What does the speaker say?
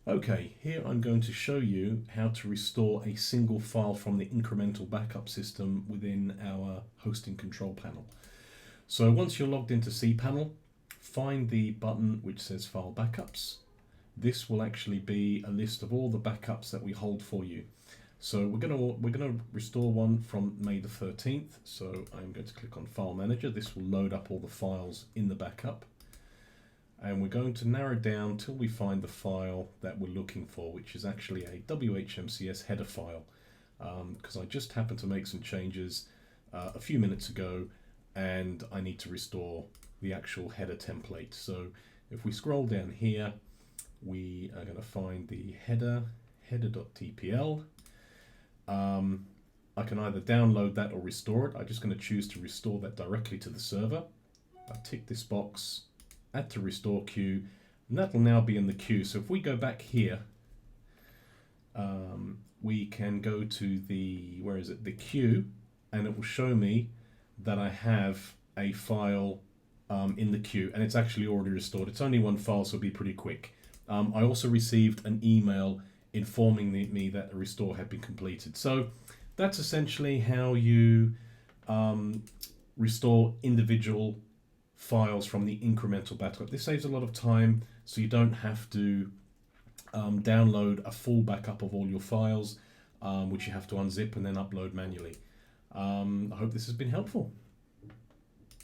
Okay, here I'm going to show you how to restore a single file from the incremental backup system within our hosting control panel. So once you're logged into cPanel, find the button which says File Backups. This will actually be a list of all the backups that we hold for you. So we're gonna restore one from May the 13th. So I'm going to click on File Manager. This will load up all the files in the backup. And we're going to narrow down till we find the file that we're looking for, which is actually a WHMCS header file, because I just happened to make some changes a few minutes ago and I need to restore the actual header template. So if we scroll down here, we are going to find the header.tpl. I can either download that or restore it. I'm just going to choose to restore that directly to the server. I tick this box, add to restore queue, and that will now be in the queue. So if we go back here, we can go to the, the queue, and it will show me that I have a file in the queue, and it's actually already restored. It's only one file, so it'll be pretty quick. I also received an email informing me that the restore had been completed. So that's essentially how you restore individual files from the incremental backup. This saves a lot of time, so you don't have to download a full backup of all your files, which you have to unzip and then upload manually. I hope this has been helpful.